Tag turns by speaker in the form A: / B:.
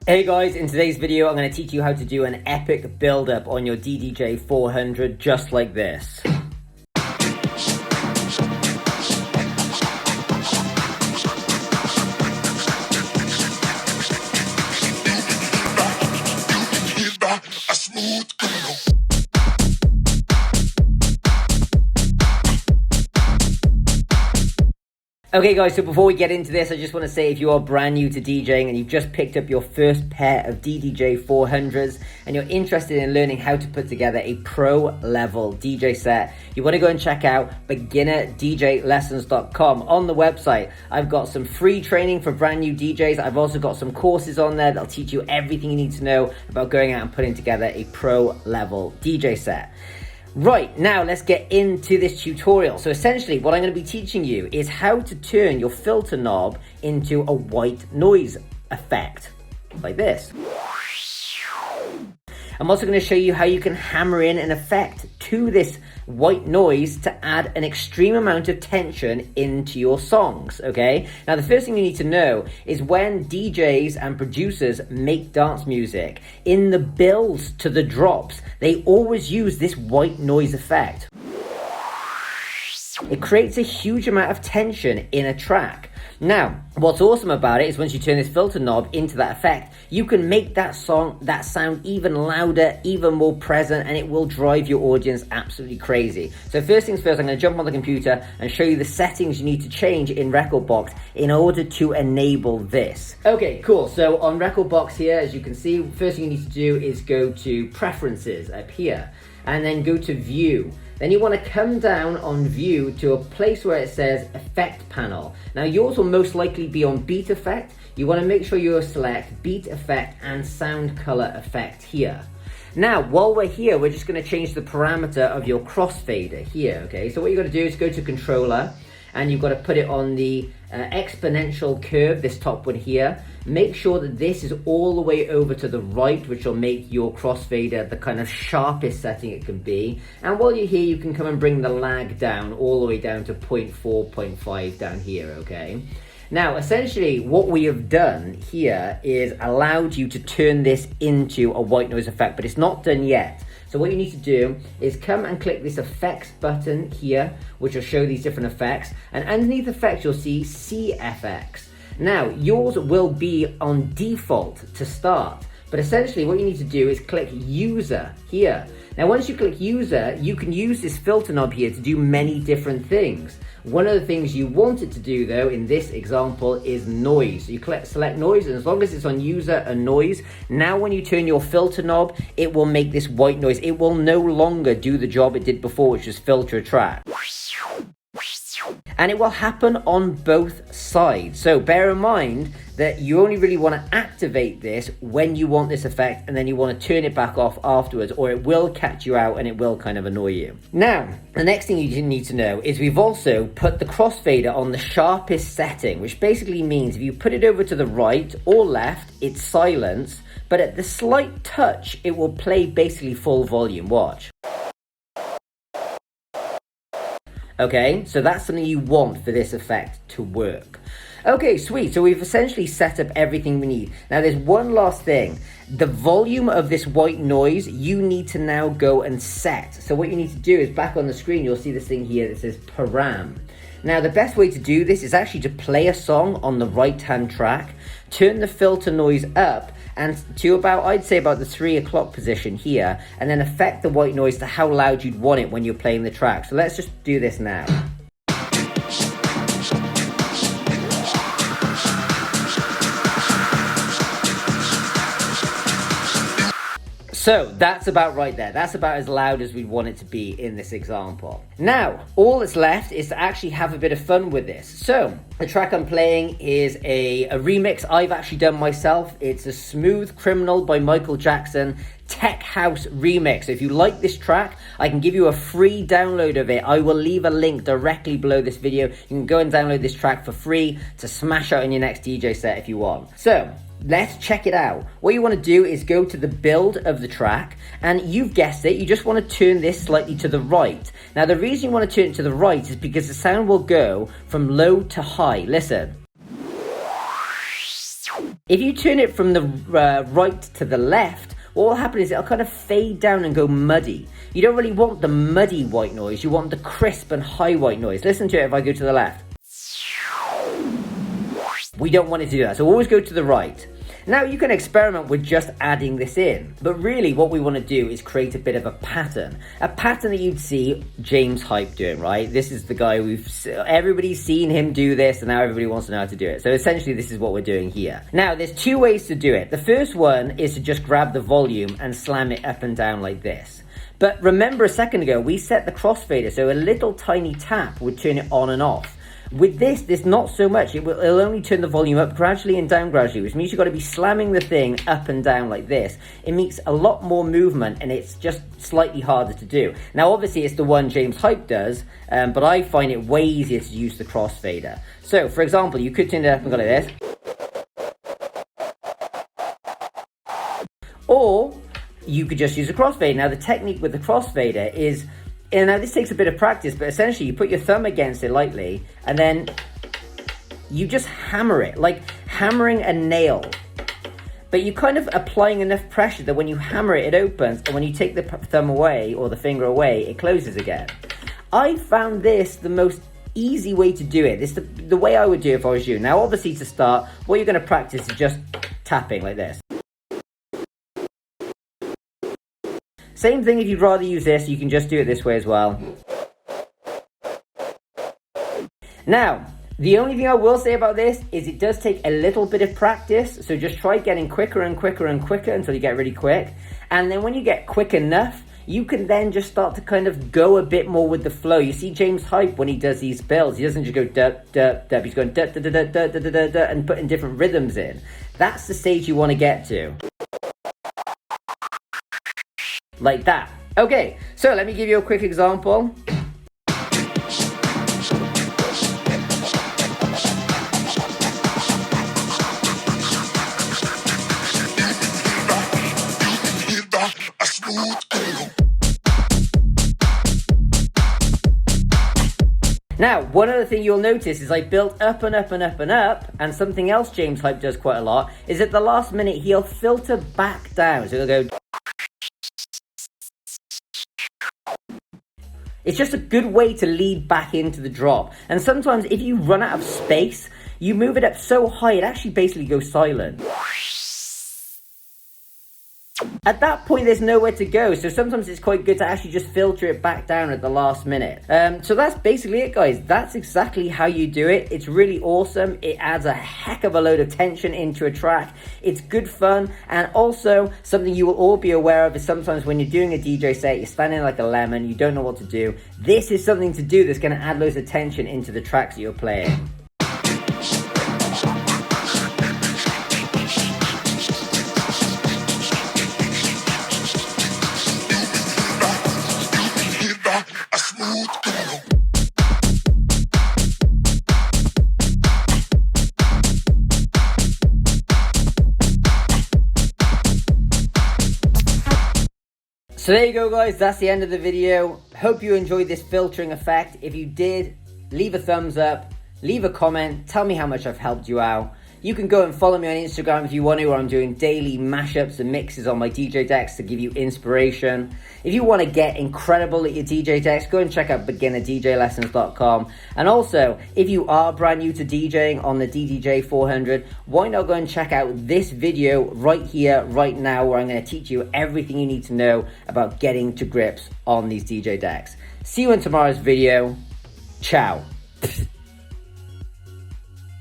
A: Hey guys, in today's video I'm going to teach you how to do an epic build-up on your DDJ 400 just like this. Okay guys, so before we get into this, I just want to say if you are brand new to DJing and you've just picked up your first pair of DDJ 400s and you're interested in learning how to put together a pro level DJ set, you want to go and check out beginnerdjlessons.com. On the website, I've got some free training for brand new DJs. I've also got some courses on there that'll teach you everything you need to know about going out and putting together a pro level DJ set. Right, now let's get into this tutorial. So essentially what I'm going to be teaching you is how to turn your filter knob into a white noise effect, like this. I'm also going to show you how you can hammer in an effect to this white noise to add an extreme amount of tension into your songs, okay? Now, the first thing you need to know is when DJs and producers make dance music, in the builds to the drops, they always use this white noise effect. It creates a huge amount of tension in a track. Now, what's awesome about it is once you turn this filter knob into that effect, you can make that sound even louder, even more present, and it will drive your audience absolutely crazy. So first things first, I'm going to jump on the computer and show you the settings you need to change in Rekordbox in order to enable this. Okay, cool. So on Rekordbox here, as you can see, first thing you need to do is go to Preferences up here, and then go to View. Then you want to come down on View to a place where it says Effect Panel. Now yours will most likely be on Beat Effect. You want to make sure you select Beat Effect and Sound Color Effect here. Now, while we're here, we're just going to change the parameter of your crossfader here, okay? So what you've got to do is go to Controller, and you've got to put it on the exponential curve, this top one here. Make sure that this is all the way over to the right, which will make your crossfader the kind of sharpest setting it can be. And while you're here, you can come and bring the lag down all the way down to 0.4, 0.5 down here, okay? Now, essentially, what we have done here is allowed you to turn this into a white noise effect, but it's not done yet. So what you need to do is come and click this effects button here, which will show these different effects. And underneath effects, you'll see CFX. Now, yours will be on default to start. But essentially, what you need to do is click User here. Now, once you click User, you can use this filter knob here to do many different things. One of the things you want it to do, though, in this example, is noise. So you select noise, and as long as it's on User and Noise, now when you turn your filter knob, it will make this white noise. It will no longer do the job it did before, which was filter a track. And it will happen on both sides. So bear in mind that you only really want to activate this when you want this effect, and then you want to turn it back off afterwards, or it will catch you out and it will kind of annoy you. Now, the next thing you need to know is we've also put the crossfader on the sharpest setting, which basically means if you put it over to the right or left, it's silence, but at the slight touch, it will play basically full volume. Watch. Okay, so that's something you want for this effect to work. Okay, sweet. So we've essentially set up everything we need. Now there's one last thing. The volume of this white noise, you need to now go and set. So what you need to do is back on the screen, you'll see this thing here that says Param. Now the best way to do this is actually to play a song on the right-hand track, turn the filter noise up and to about, I'd say about the 3 o'clock position here, and then affect the white noise to how loud you'd want it when you're playing the track. So let's just do this now. So that's about right there. That's about as loud as we'd want it to be in this example. Now, all that's left is to actually have a bit of fun with this. So the track I'm playing is a remix I've actually done myself. It's a Smooth Criminal by Michael Jackson tech house remix. So if you like this track, I can give you a free download of it. I will leave a link directly below this video. You can go and download this track for free to smash out in your next DJ set if you want. So let's check it out. What you want to do is go to the build of the track, and you've guessed it, you just want to turn this slightly to the right. Now the reason you want to turn it to the right is because the sound will go from low to high. Listen. If you turn it from the right to the left, what will happen is it'll kind of fade down and go muddy. You don't really want the muddy white noise, you want the crisp and high white noise. Listen to it if I go to the left. We don't want it to do that, so always go to the right. Now you can experiment with just adding this in, but really what we want to do is create a bit of a pattern that you'd see James Hype doing, right? This is the guy everybody's seen him do this, and now everybody wants to know how to do it. So essentially this is what we're doing here. Now there's two ways to do it. The first one is to just grab the volume and slam it up and down like this. But remember a second ago, we set the crossfader, so a little tiny tap would turn it on and off. With this not so much. It'll only turn the volume up gradually and down gradually, which means you've got to be slamming the thing up and down like this. It makes a lot more movement, and it's just slightly harder to do. Now, obviously, it's the one James Hype does, but I find it way easier to use the crossfader. So, for example, you could turn it up and go like this. Or you could just use a crossfader. Now, the technique with the crossfader is... And now this takes a bit of practice, but essentially you put your thumb against it lightly, and then you just hammer it, like hammering a nail. But you're kind of applying enough pressure that when you hammer it, it opens, and when you take the thumb away, or the finger away, it closes again. I found this the most easy way to do it. This is the way I would do it if I was you. Now obviously to start, what you're going to practice is just tapping like this. Same thing if you'd rather use this, you can just do it this way as well. Now, the only thing I will say about this is it does take a little bit of practice, so just try getting quicker and quicker and quicker until you get really quick. And then when you get quick enough, you can then just start to kind of go a bit more with the flow. You see James Hype when he does these builds, he doesn't just go dup, dup, dup, he's going dup, dup, dup, dup, dup, dup, dup, dup, and putting different rhythms in. That's the stage you want to get to. Like that. Okay, so let me give you a quick example. Now, one other thing you'll notice is I built up and up and up and up, and something else James Hype does quite a lot is at the last minute he'll filter back down. So he'll go... It's just a good way to lead back into the drop. And sometimes if you run out of space, you move it up so high, it actually basically goes silent. At that point, there's nowhere to go. So sometimes it's quite good to actually just filter it back down at the last minute. So that's basically it, guys. That's exactly how you do it. It's really awesome. It adds a heck of a load of tension into a track. It's good fun. And also, something you will all be aware of is sometimes when you're doing a DJ set, you're standing like a lemon, you don't know what to do. This is something to do that's going to add loads of tension into the tracks that you're playing. So there you go, guys, that's the end of the video. Hope you enjoyed this filtering effect. If you did, leave a thumbs up, leave a comment, tell me how much I've helped you out. You can go and follow me on Instagram if you want to, where I'm doing daily mashups and mixes on my DJ decks to give you inspiration. If you want to get incredible at your DJ decks, go and check out beginnerdjlessons.com. And also, if you are brand new to DJing on the DDJ 400, why not go and check out this video right here, right now, where I'm going to teach you everything you need to know about getting to grips on these DJ decks. See you in tomorrow's video. Ciao.